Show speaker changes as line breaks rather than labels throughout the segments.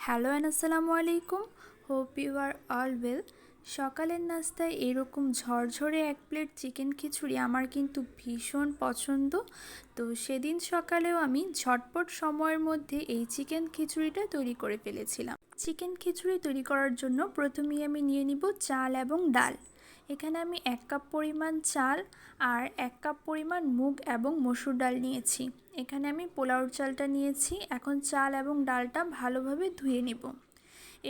Hello and আসসালামু আলাইকুম। Hope you are all well. সকালের নাস্তায় এরকম ঝরঝরে এক প্লেট চিকেন খিচুড়ি আমার কিন্তু ভীষণ পছন্দ। তো সেদিন সকালেও আমি ঝটপট সময়ের মধ্যে এই চিকেন খিচুড়িটা তৈরি করে ফেলেছিলাম। চিকেন খিচুড়ি তৈরি করার জন্য প্রথমেই আমি নিয়ে নিব চাল এবং ডাল। এখানে আমি 1 কাপ পরিমাণ চাল আর 1 কাপ পরিমাণ মুগ এবং মসুর ডাল নিয়েছি। এখানে আমি পোলাওর চালটা নিয়েছি। এখন চাল এবং ডালটা ভালোভাবে ধুয়ে নেব।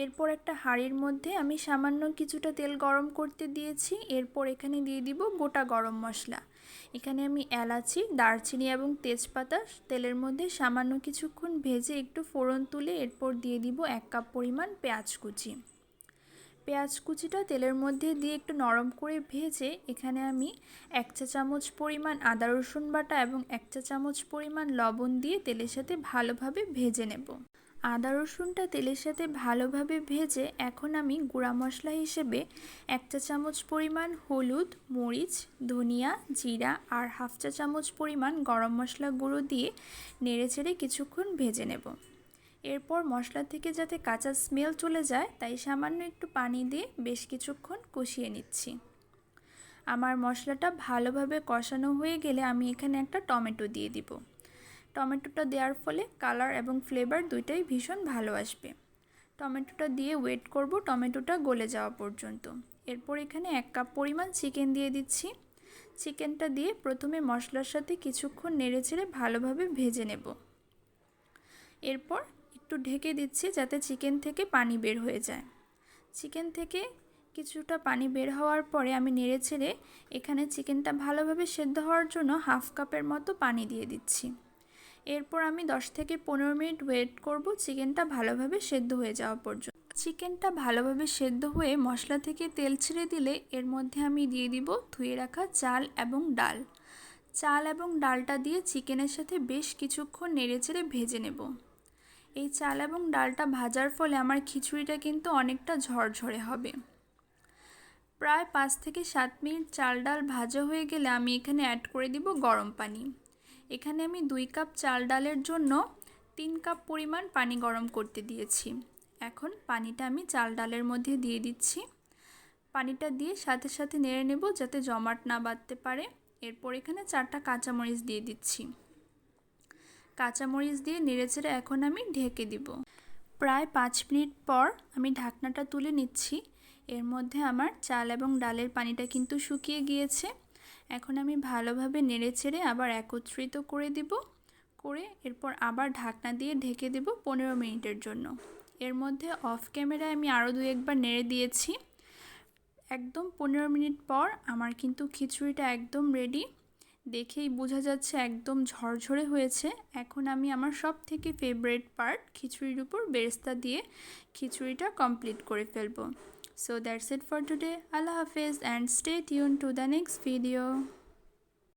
এরপর একটা হাঁড়ির মধ্যে আমি সামান্য কিছুটা তেল গরম করতে দিয়েছি। এরপর এখানে দিয়ে দিব গোটা গরম মশলা। এখানে আমি এলাচি, দারচিনি এবং তেজপাতা তেলের মধ্যে সামান্য কিছুক্ষণ ভেজে একটু ফোড়ন তুলে এরপর দিয়ে দিব 1 কাপ পরিমাণ পেঁয়াজ কুচি। পেঁয়াজ কুচিটা তেলের মধ্যে দিয়ে একটু নরম করে ভেজে এখানে আমি 1 চা চামচ পরিমাণ আদা রসুন বাটা এবং 1 চা চামচ পরিমাণ লবণ দিয়ে তেলের সাথে ভালোভাবে ভেজে নেব। আদা রসুনটা তেলের সাথে ভালোভাবে ভেজে এখন আমি গুঁড়া মশলা হিসেবে 1 চা চামচ পরিমাণ হলুদ, মরিচ, ধনিয়া, জিরা আর 1/2 চা চামচ পরিমাণ গরম মশলা গুঁড়ো দিয়ে নেড়েচেড়ে কিছুক্ষণ ভেজে নেব। এরপর মশলা থেকে যাতে কাঁচা স্মেল চলে যায় তাই সামান্য একটু পানি দিয়ে বেশ কিছুক্ষণ কষিয়ে নিচ্ছি। আমার মশলাটা ভালোভাবে কষানো হয়ে গেলে আমি এখানে একটা টমেটো দিয়ে দিব। টমেটোটা দেওয়ার ফলে কালার এবং ফ্লেভার দুইটাই ভীষণ ভালো আসবে। টমেটোটা দিয়ে ওয়েট করব টমেটোটা গলে যাওয়া পর্যন্ত। এরপর এখানে 1 কাপ পরিমাণ চিকেন দিয়ে দিচ্ছি। চিকেনটা দিয়ে প্রথমে মশলার সাথে কিছুক্ষণ নেড়েচেড়ে ভালোভাবে ভেজে নেব। এরপর একটু ঢেকে দিচ্ছি যাতে চিকেন থেকে পানি বের হয়ে যায়। চিকেন থেকে কিছুটা পানি বের হওয়ার পরে আমি নেড়েচেড়ে এখানে চিকেনটা ভালোভাবে সেদ্ধ হওয়ার জন্য 1/2 কাপের মতো পানি দিয়ে দিচ্ছি। এরপর আমি 10 থেকে 15 মিনিট ওয়েট করব চিকেনটা ভালোভাবে সেদ্ধ হয়ে যাওয়া পর্যন্ত। চিকেনটা ভালোভাবে সেদ্ধ হয়ে মশলা থেকে তেল ছেড়ে দিলে এর মধ্যে আমি দিয়ে দিব ধুয়ে রাখা চাল এবং ডাল। চাল এবং ডালটা দিয়ে চিকেনের সাথে বেশ কিছুক্ষণ নেড়েচেড়ে ভেজে নেব। এই চাল এবং ডালটা ভাজার ফলে আমার খিচুড়িটা কিন্তু অনেকটা ঝরঝরে হবে। প্রায় 5 থেকে 7 মিনিট চাল ডাল ভাজা হয়ে গেলে আমি এখানে অ্যাড করে দিব গরম পানি। এখানে আমি 2 কাপ চাল ডালের জন্য 3 কাপ পরিমাণ পানি গরম করতে দিয়েছি। এখন পানিটা আমি চাল ডালের মধ্যে দিয়ে দিচ্ছি। পানিটা দিয়ে সাথে সাথে নেড়ে নেব যাতে জমাট না বাঁধতে পারে। এরপর এখানে 4টা কাঁচামরিচ দিয়ে দিচ্ছি। কাঁচামরিচ দিয়ে নেড়েচেড়ে এখন আমি ঢেকে দিব। প্রায় 5 মিনিট পর আমি ঢাকনাটা তুলে নিচ্ছি। এর মধ্যে আমার চাল এবং ডালের পানিটা কিন্তু শুকিয়ে গিয়েছে। এখন আমি ভালোভাবে নেড়েচেড়ে আবার একত্রিত করে দিব। এরপর আবার ঢাকনা দিয়ে ঢেকে দেব 15 মিনিটের জন্য। এর মধ্যে অফ ক্যামেরায় আমি আরও 2 একবার নেড়ে দিয়েছি। একদম 15 মিনিট পর আমার কিন্তু খিচুড়িটা একদম রেডি। দেখেই বোঝা যাচ্ছে একদম ঝরঝরে হয়েছে। এখন আমি আমার সব থেকে ফেভারিট পার্ট খিচুড়ির উপর বেরেস্তা দিয়ে খিচুড়িটা কমপ্লিট করে ফেলবো। So that's it for today. Allah Hafiz and stay tuned to the next video.